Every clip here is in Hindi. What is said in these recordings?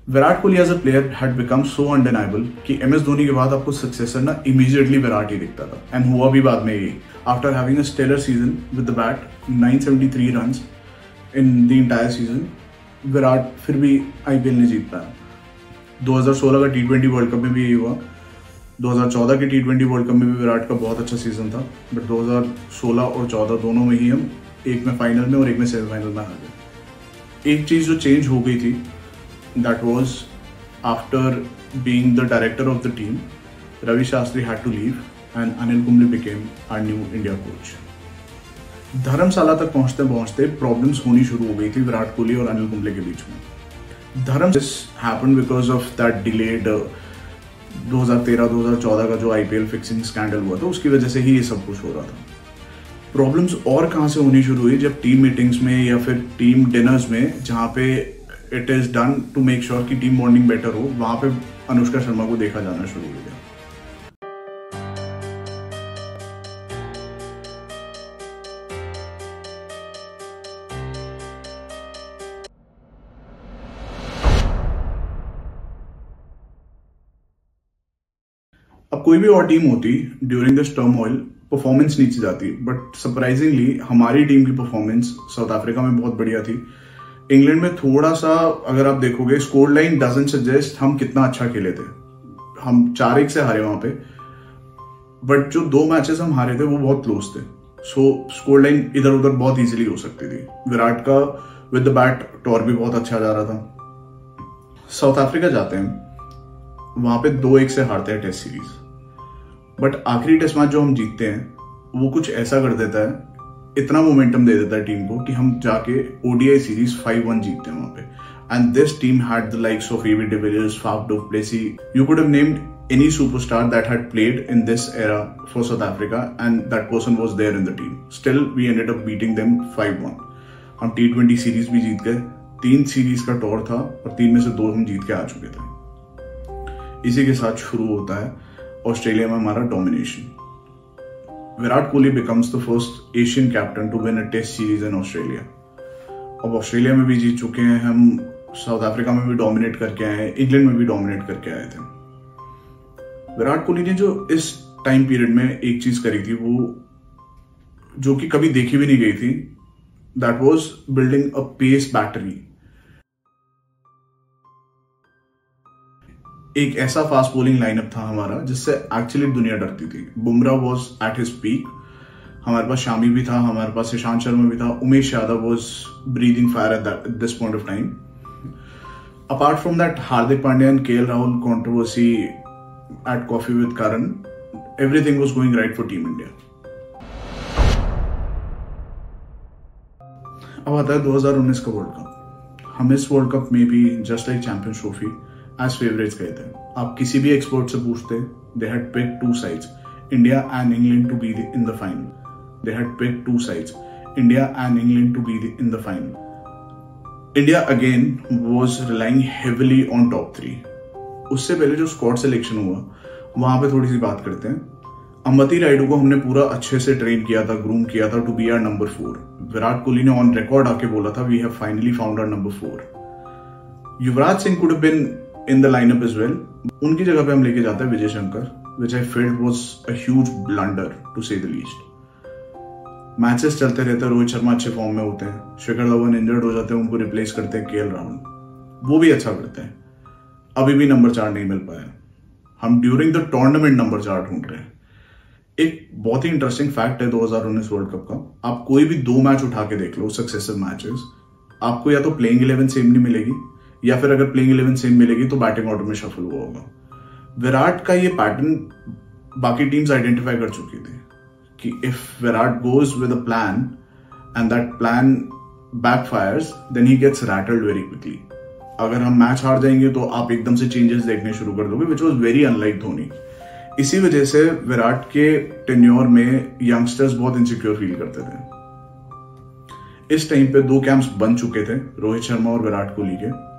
Virat Kohli as a player had become so undeniable कि एम एस धोनी के बाद आपको सक्सेसर ना इमीडिएटली विराट ही दिखता था, एंड हुआ भी बाद में यही। After having a stellar season with the bat, 973 runs in the entire season, Virat फिर भी आईपीएल नहीं जीत पाया। 2016 का T20 वर्ल्ड कप में भी यही हुआ। 2014 के T20 वर्ल्ड कप में भी विराट का बहुत अच्छा सीजन था, बट 2016 और 14 दोनों में ही हम एक में फाइनल में और एक में सेमीफाइनल में हार गए। एक चीज़ जो चेंज हो गई थी, that was after being the director of the team, Ravi Shastri had to leave and Anil Kumble became our new India coach. धर्मशाला तक पहुंचते पहुंचते प्रॉब्लम्स होनी शुरू हो गई थी विराट कोहली और अनिल कुंबले के बीच में। This happened because of that delayed 2013-2014 का जो आईपीएल फिक्सिंग स्कैंडल हुआ था, उसकी वजह से ही ये सब कुछ हो रहा था। प्रॉब्लम्स और कहाँ से होनी शुरू हुई, जब टीम मीटिंग्स में या फिर टीम डिनर्स में, जहाँ पे it is done to make sure कि टीम बॉन्डिंग बेटर हो, वहां पे अनुष्का शर्मा को देखा जाना शुरू हो गया। अब कोई भी और टीम होती ड्यूरिंग दिस टर्मोइल, परफॉर्मेंस नीचे जाती, बट सरप्राइजिंगली हमारी टीम की परफॉर्मेंस साउथ अफ्रीका में बहुत बढ़िया थी। इंग्लैंड में थोड़ा सा अगर आप देखोगे, स्कोर लाइन डजंट सजेस्ट हम कितना अच्छा खेले थे। हम 4-1 से हारे वहां पे, बट जो 2 मैचेस हम हारे थे वो बहुत क्लोज थे। सो स्कोर लाइन इधर उधर बहुत इजीली हो सकती थी। विराट का विद द बैट टॉर भी बहुत अच्छा जा रहा था। साउथ अफ्रीका जाते हैं, वहां पे 2-1 से हारते हैं टेस्ट सीरीज, बट आखिरी टेस्ट मैच जो हम जीतते हैं वो कुछ ऐसा कर देता है, इतना मोमेंटम दे देता है टीम को कि हम जाके ओडीआई सीरीज 5-1 जीतते हैं वहां पे। And this team had the likes of AB de Villiers, Faf du Plessis, you could have named any superstar that had played in this era for South Africa, and that person was there in the team. Still we ended up beating them 5-1। हम T20 सीरीज भी जीत गए, 3 सीरीज का टॉर था और 3 में से 2 हम जीत के आ चुके थे। इसी के साथ शुरू होता है ऑस्ट्रेलिया में हमारा domination. Virat Kohli becomes the first Asian captain to win a test series in Australia. अब ऑस्ट्रेलिया में भी जीत चुके हैं हम, साउथ अफ्रीका में भी डोमिनेट करके आए, इंग्लैंड में भी डोमिनेट करके आए थे। विराट कोहली ने जो इस टाइम पीरियड में एक चीज करी थी, वो जो कि कभी देखी भी नहीं गई थी, that was building a pace battery. एक ऐसा फास्ट बॉलिंग लाइनअप था हमारा जिससे एक्चुअली दुनिया डरती थी। Bumrah was at his peak, हमारे पास शामी भी था, हमारे पास ईशांत शर्मा भी था, Umesh Yadav was breathing fire at this point of time. Apart from that, Hardik Pandya and KL Rahul controversy at coffee with Karan, everything was going right for team India. अब आता है 2019 का वर्ल्ड कप। हम इस वर्ल्ड कप में भी just like champions trophy as favourites गए थे। आप किसी भी एक्सपर्ट से पूछते, they had picked 2 sides, India and England to be in the final. They had picked 2 sides, India and England to be in the final. India again was relying heavily on top 3। उससे पहले जो स्क्वाड सिलेक्शन हुआ, वहां पे थोड़ी सी बात करते हैं। अंबती रायडू को हमने पूरा अच्छे से ट्रेन किया था, ग्रूम किया था to be our number 4। Virat Kohli ने ऑन रिकॉर्ड आके बोला था, we have finally found our number 4। Yuvraj Singh could have been in the lineup as well. उनकी जगह पे हम लेके जाते हैं Vijay Shankar, which I felt was a huge blunder to say the least. Matches चलते रहते हैं, रोहित शर्मा अच्छे फॉर्म में होते हैं, शिखर धवन इंजर्ड हो जाते हैं, उनको रिप्लेस करते हैं केएल राहुल, वो भी अच्छा करते हैं। अभी भी नंबर 4 नहीं मिल पाया। हम ड्यूरिंग द टूर्नामेंट नंबर 4 ढूंढ रहे हैं। एक बहुत ही इंटरेस्टिंग फैक्ट है 2019 वर्ल्ड कप का, आप कोई भी 2 मैच उठा के देख लो, सक्सेसिव मैचेस, आपको या तो प्लेइंग 11 सेम नहीं मिलेगी, या फिर अगर प्लेइंग 11 सेम मिलेगी तो बैटिंग ऑर्डर में शफल हुआ होगा। विराट का ये पैटर्न बाकी टीम्स आइडेंटिफाई कर चुकी थी कि if Virat goes with a plan and that plan backfires, then he gets rattled very quickly. अगर हम मैच हार जाएंगे तो आप एकदम से चेंजेस देखने शुरू कर दोगे, which was very unlike Dhoni. इसी वजह से विराट के टेन्योर में यंगस्टर्स बहुत इनसिक्योर फील करते थे। इस टाइम पे 2 कैंप्स बन चुके थे, रोहित शर्मा और विराट कोहली के।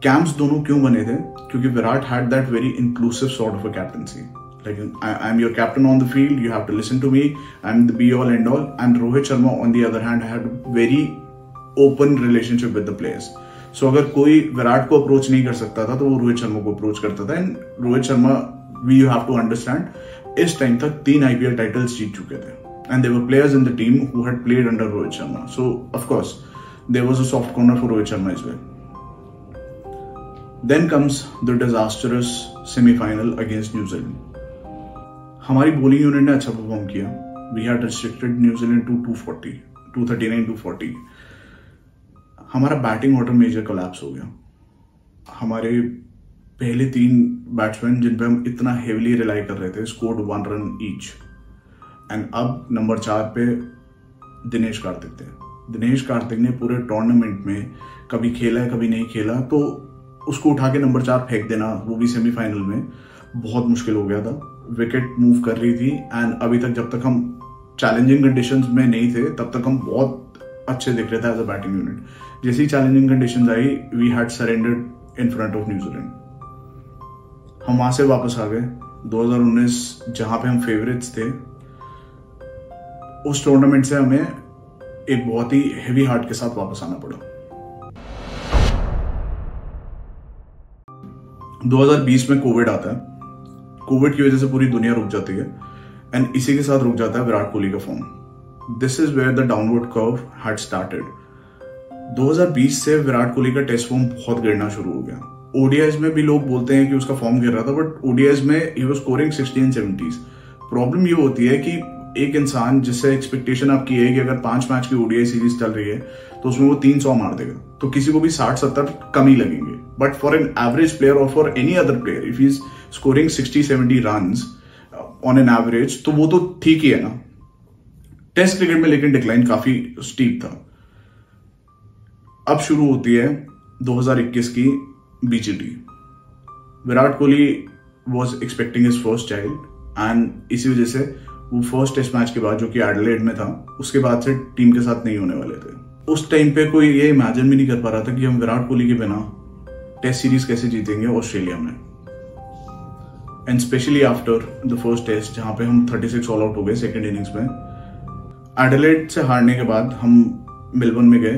कैंप्स दोनों क्यों बने थे? क्योंकि Virat had that very inclusive sort of a captaincy, like I am your captain on the field, you have to listen to me, I am the be all and all. And Rohit Sharma on the other hand had very open relationship with the players. So अगर कोई विराट को अप्रोच नहीं कर सकता था तो वो रोहित शर्मा को अप्रोच करता था। And Rohit Sharma, we you have to understand, इस टाइम तक 3 IPL टाइटल्स जीत चुके थे and there were players in the team who had played under Rohit Sharma, so of course there was a soft corner for Rohit Sharma as well. Then comes the disastrous semifinal against New Zealand. हमारी बॉलिंग यूनिट ने अच्छा परफॉर्म किया। We had restricted New Zealand to 239-240। हमारा बैटिंग ऑर्डर मेजर कोलैप्स हो गया। हमारे पहले 3 बैट्समैन जिन पे हम इतना हेविली रिलाई कर रहे थे स्कोर्ड 1 रन ईच। एंड अब नंबर 4 पे दिनेश कार्तिक थे। दिनेश कार्तिक ने पूरे टूर्नामेंट में कभी खेला है कभी नहीं खेला, तो उसको उठा के नंबर 4 फेंक देना, वो भी सेमीफाइनल में, बहुत मुश्किल हो गया था। विकेट मूव कर रही थी एंड अभी तक जब तक हम चैलेंजिंग कंडीशंस में नहीं थे तब तक हम बहुत अच्छे दिख रहे थे एज अ बैटिंग यूनिट। जैसी चैलेंजिंग कंडीशंस आई, we had surrendered in front of New Zealand. हम वहां से वापस आ गए 2019, जहां पे हम फेवरेट्स थे। उस टूर्नामेंट से हमें एक बहुत ही हेवी हार्ट के साथ वापस आना पड़ा। 2020 में कोविड आता है। कोविड की वजह से पूरी दुनिया रुक जाती है एंड इसी के साथ रुक जाता है विराट कोहली का form. This is where the downward curve had started. 2020 से विराट कोहली का टेस्ट फॉर्म बहुत गिरना शुरू हो गया। ओडीआईज में भी लोग बोलते हैं कि उसका फॉर्म गिर रहा था, बट ओडीआईज में he was scoring 60 and 70s। Problem ये होती है कि एक इंसान जिससे एक्सपेक्टेशन आपकी है कि अगर 5 मैच की ओडीआई सीरीज चल रही है तो उसमें वो 300 मार देगा, तो किसी को भी 60-70 कम ही लगेंगे। But for an average player और for any other player, if he is scoring 60-70 runs on an average, तो वो तो ठीक ही है ना। टेस्ट क्रिकेट में लेकिन डिक्लाइन काफी स्टीप था। अब शुरू होती है 2021 की BGT. Virat Kohli was expecting his first child and इसी वजह से वो फर्स्ट टेस्ट मैच के बाद, जो कि एडिलेड में था, उसके बाद से टीम के साथ नहीं होने वाले थे। उस टाइम पे कोई ये इमेजिन भी नहीं कर पा रहा था कि हम विराट कोहली के बिना टेस्ट सीरीज कैसे जीतेंगे ऑस्ट्रेलिया में। And specially after the first test, जहां पे हम 36 ऑल आउट हो गए सेकेंड इनिंग्स में। एडिलेड से हारने के बाद हम मेलबर्न में गए।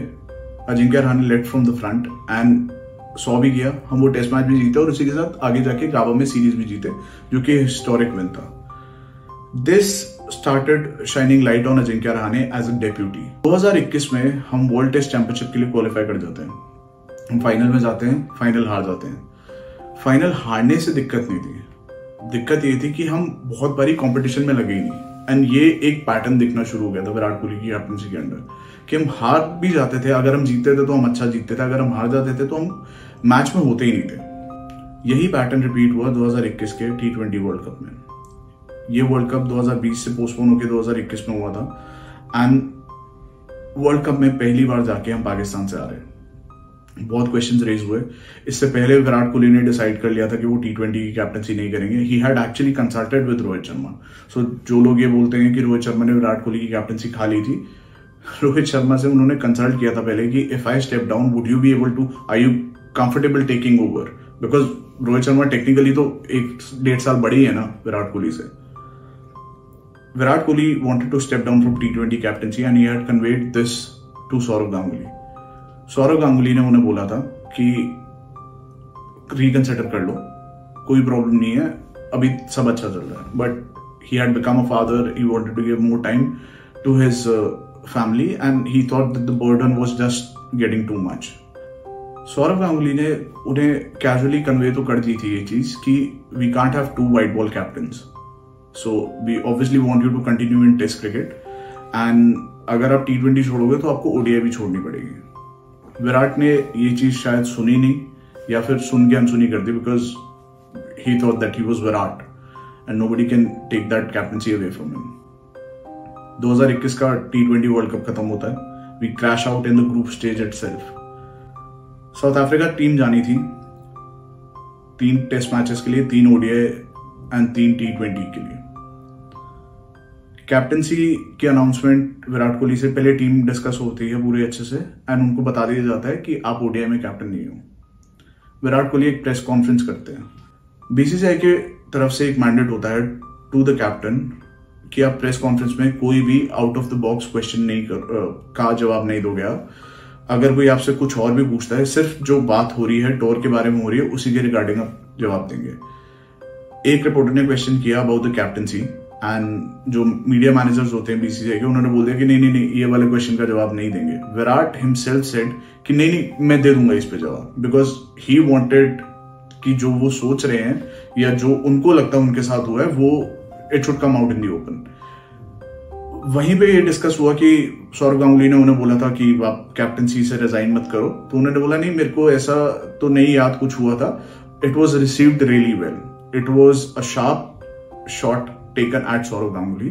Ajinkya Rahane left from the front end 100 भी किया। हम वो टेस्ट मैच भी जीते और उसी के साथ आगे जाके गाबा में सीरीज भी जीते, जो कि हिस्टोरिक विन था। This started shining light on Ajinkya Rahane as a deputy. 2021 में हम वर्ल्ड टेस्ट चैंपियनशिप के लिए क्वालिफाई कर जाते हैं। हम फाइनल में जाते हैं, फाइनल हार जाते हैं। फाइनल हारने से दिक्कत नहीं थी, दिक्कत ये थी कि हम बहुत बारी कंपटीशन में लगे ही नहीं। एंड ये एक पैटर्न दिखना शुरू हो गया था विराट कोहली की कैप्टनसी के अंडर, कि हम हार भी जाते थे। अगर हम जीतते थे तो हम अच्छा जीतते थे, अगर हम हार जाते थे तो हम मैच में होते ही नहीं थे। यही पैटर्न रिपीट हुआ 2021 के T20 वर्ल्ड कप में। ये वर्ल्ड कप 2020 से पोस्टपोन होकर 2021 में हुआ था एंड वर्ल्ड कप में पहली बार जाके हम पाकिस्तान से आ रहे हैं। बहुत क्वेश्चंस रेज हुए। इससे पहले विराट कोहली ने डिसाइड कर लिया था कि वो T20 की कैप्टनसी नहीं करेंगे। He had actually consulted with Rohit Sharma. So जो लोग ये बोलते हैं कि रोहित शर्मा ने विराट कोहली की कैप्टनसी खा ली थी, रोहित शर्मा से उन्होंने कंसल्ट किया था पहले कि if I step down would you be able to, are you comfortable taking over, because Rohit Sharma technically तो 1-1.5 साल बड़ी है ना विराट कोहली से। Virat Kohli wanted to step down from T20 captaincy and he had conveyed this to Saurav Ganguly. Saurav Ganguly ने उन्हें बोला था कि रिकंसिडर कर लो, कोई प्रॉब्लम नहीं है, अभी सब अच्छा चल रहा है। But he had become a father, he wanted to give more time to his family and he thought that the burden was just getting too much. Sourav Ganguly ने उन्हें कैजुअली कन्वे तो कर दी थी ये चीज कि we can't have 2 white ball captains, so we obviously want you to continue in test cricket and अगर आप T20 छोड़ोगे तो आपको ओडीआई भी छोड़नी पड़ेगी। विराट ने ये चीज शायद सुनी नहीं या फिर सुन के अनसुनी कर दी, because he thought that he was Virat and nobody can take that captaincy away from him. 2021 का T20 वर्ल्ड कप खत्म होता है। We crash out in the group stage itself. South Africa team जानी थी 3 टेस्ट मैचेस के लिए, 3 ओडीआई एंड 3 T20 के लिए। कैप्टनसी की अनाउंसमेंट विराट कोहली से पहले टीम डिस्कस होती है पूरे अच्छे से एंड उनको बता दिया जाता है कि आप ओडीआई में कैप्टन नहीं हो। विराट कोहली एक प्रेस कॉन्फ्रेंस करते हैं। बीसीसीआई के तरफ से एक मैंडेट होता है टू द कैप्टन कि आप प्रेस कॉन्फ्रेंस में कोई भी out of the box question नहीं का जवाब नहीं दोगे। अगर कोई आपसे कुछ और भी पूछता है, सिर्फ जो बात हो रही है टूर के बारे में हो रही है, उसी के रिगार्डिंग आप जवाब देंगे। एक रिपोर्टर ने क्वेश्चन किया अबाउट द कैप्टनसी एंड जो मीडिया मैनेजर्स होते हैं बीसीसीआई के, उन्होंने बोल दिया कि नहीं, ये वाले क्वेश्चन का जवाब नहीं देंगे। विराट हिमसेल्फ सेड कि नहीं, मैं दे दूंगा इस पे जवाब, बिकॉज ही वांटेड कि जो वो सोच रहे हैं या जो उनको लगता है उनके साथ हुआ है, वो it should come out in the open. वहीं पे ये डिस्कस हुआ कि सौरव गांगुली ने उन्हें बोला था कि आप कैप्टनसी से रिजाइन मत करो, तो उन्होंने बोला नहीं, मेरे को ऐसा तो नहीं याद कुछ हुआ था, it was received really well, it was a sharp shot taken at Sourav Ganguly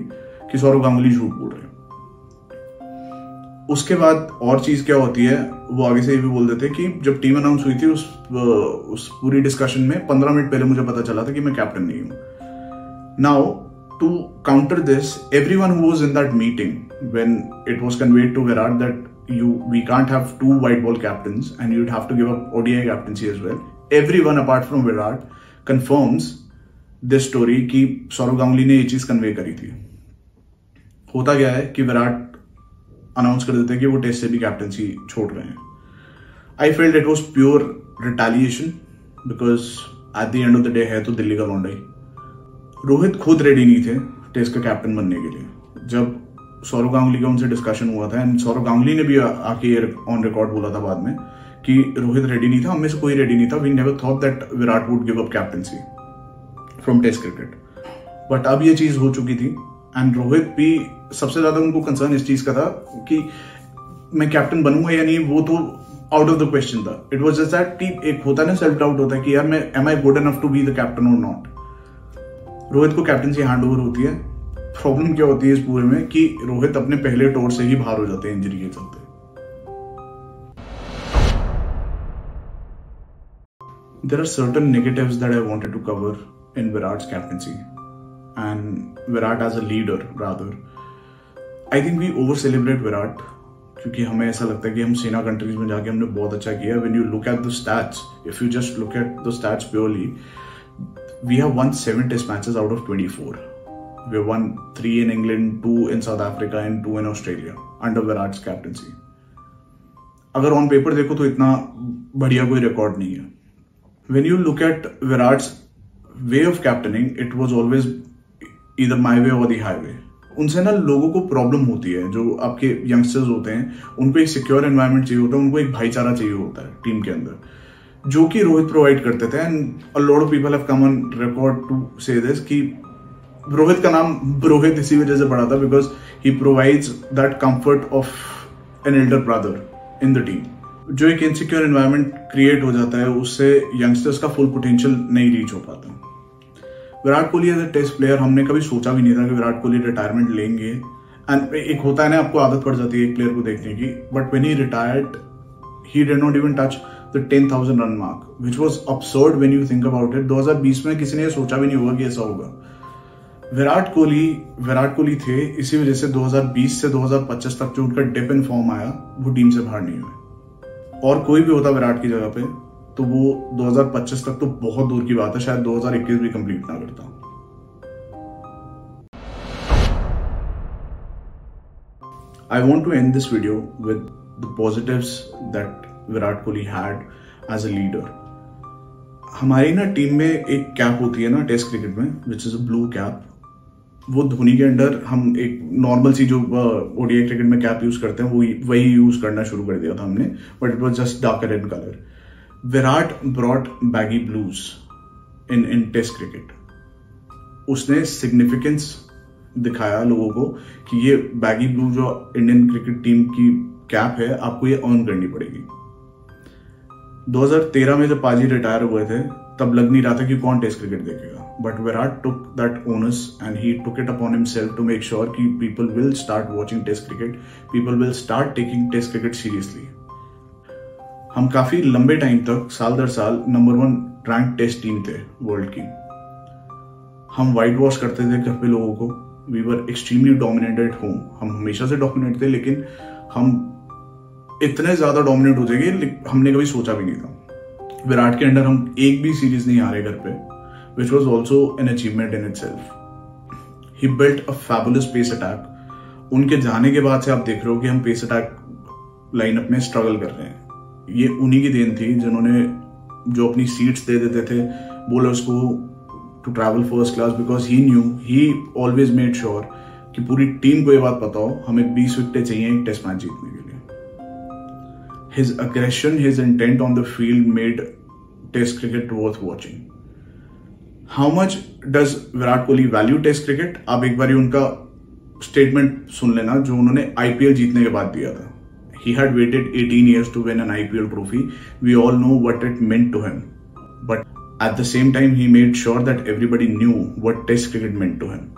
कि सौरव गांगुली झूठ बोल रहे हैं। उसके बाद और चीज क्या होती है, वो आगे से ये भी बोल देते कि जब टीम अनाउंस हुई थी उस पूरी डिस्कशन में 15 मिनट पहले मुझे पता चला था कि मैं कैप्टन नहीं हूं। Now to counter this, everyone who was in that meeting when it was conveyed to Virat that we can't have 2 white ball captains and you'd have to give up ODI captaincy as well, everyone apart from Virat confirms this story कि सौरव गांगुली ने ये चीज कन्वे करी थी। होता क्या है कि विराट अनाउंस कर देते हैं कि वो टेस्ट से भी कैप्टनसी छोड़ रहे हैं। I felt it was pure retaliation, because at the end of the day है तो दिल्ली का लौंडा ही। रोहित खुद रेडी नहीं थे टेस्ट का कैप्टन बनने के लिए। जब सौरव गांगुली का उनसे डिस्कशन हुआ था, एंड सौरव गांगुली ने भी आके ऑन रिकॉर्ड बोला था बाद में कि रोहित रेडी नहीं था, हम में से कोई रेडी नहीं था, we never thought that Virat would give up captaincy from test cricket. But अब ये चीज हो चुकी थी एंड रोहित भी सबसे ज्यादा उनको कंसर्न इस चीज का था कि मैं कैप्टन बनूंगा या नहीं, वो तो आउट ऑफ द क्वेश्चन था। इट वॉज जस्ट दैट कि एक होता है ना सेल्फ डाउट होता है कि यार मैं am I good enough to be the captain और नॉट। रोहित को कैप्टनसी हैंड ओवर होती है। प्रॉब्लम क्या होती है इस पूरे में कि रोहित अपने पहले टूर से ही बाहर हो जाते हैं इंजरी के चलते। There are certain negatives that I wanted to cover in Virat's captaincy and Virat as a leader rather. I think we over celebrate Virat क्योंकि हमें ऐसा लगता है कि हम सेना कंट्रीज में जाके हमने बहुत अच्छा किया। When you look at the stats, if you just look at the stats purely, we have won 7 test matches out of 24. We have won 3 in England, 2 in South Africa and 2 in Australia under Virat's captaincy. अगर ऑन पेपर देखो तो इतना बढ़िया कोई रिकॉर्ड नहीं है। When you look at Virat's way of captaining, it was always either my way or the highway. उनसे ना लोगों को प्रॉब्लम होती है, जो आपके यंगस्टर्स होते हैं उनको एक सिक्योर एनवायरनमेंट चाहिए होता है, उनको एक भाईचारा चाहिए होता है टीम के अंदर, जो कि रोहित प्रोवाइड करते थे। And a lot of people have come on record to say this कि रोहित का नाम रोहित इसी वजह से पड़ा था because he provides that comfort of an elder brother in the team. जो एक इनसिक्योर एनवायरनमेंट क्रिएट हो जाता है, उससे यंगस्टर्स का फुल पोटेंशियल नहीं रीच हो पाता। Virat Kohli as a test player हमने कभी सोचा भी नहीं था कि विराट कोहली रिटायरमेंट लेंगे। एंड एक होता है ना, आपको आदत पड़ जाती है एक प्लेयर को देखने की, but when he retired he did not even touch the 10,000 run mark, which was absurd when you think about it. 2020 में किसी ने सोचा भी नहीं होगा कि ऐसा होगा। विराट कोहली थे, इसी वजह से 2020 से 2025 तक जो उनका डिप इन फॉर्म आया वो टीम से बाहर नहीं हुए। और कोई भी होता विराट की जगह पे तो वो 2025 तक तो बहुत दूर की बात है, शायद 2021 भी कंप्लीट ना करता। I want to end this video with the positives that Virat Kohli had as a leader. हमारी ना टीम में एक कैप होती है ना टेस्ट क्रिकेट में, which is a blue cap. वो धोनी के अंडर हम एक नॉर्मल सी जो ओडीआई क्रिकेट में कैप यूज करते हैं वो वही यूज करना शुरू कर दिया था हमने, but it was just darker in colour. Virat brought baggy blues in test cricket. उसने सिग्निफिकेंस दिखाया लोगों को कि ये बैगी ब्लू जो इंडियन क्रिकेट टीम की कैप है, आपको ये अर्न करनी पड़ेगी। 2013 में जब पाजी रिटायर हुए थे तब लग नहीं रहा था कि कौन टेस्ट क्रिकेट देखेगा, but Virat took that onus and he took it upon himself to make sure कि people will start watching test cricket, people will start taking test cricket seriously. हम काफी लंबे टाइम तक साल दर साल नंबर 1 रैंक टेस्ट टीम थे वर्ल्ड की। हम वाइट वॉश करते थे घर पे लोगों को, we were extremely dominated at home. हम हमेशा से डोमिनेट थे, लेकिन हम इतने ज्यादा डोमिनेट हो जाएंगे हमने कभी सोचा भी नहीं था। विराट के अंडर हम एक भी सीरीज नहीं हारे घर पे, which was also an achievement in itself. He built a fabulous pace attack. उनके जाने के बाद से आप देख रहे हो कि हम पेस अटैक लाइनअप में स्ट्रगल कर रहे हैं। ये उन्हीं की देन थी जिन्होंने जो अपनी सीट्स दे देते थे बॉलर्स को to travel first class, because he always made sure कि पूरी टीम को ये बात पता हो हमें 20 विकेटें चाहिए एक टेस्ट मैच जीतने के लिए। His aggression, his intent on the field made Test cricket worth watching. How much does Virat Kohli value Test cricket? आप एक बार उनका स्टेटमेंट सुन लेना जो उन्होंने IPL जीतने के बाद दिया था। He had waited 18 years to win an IPL trophy. We all know what it meant to him. But at the same time, he made sure that everybody knew what Test cricket meant to him.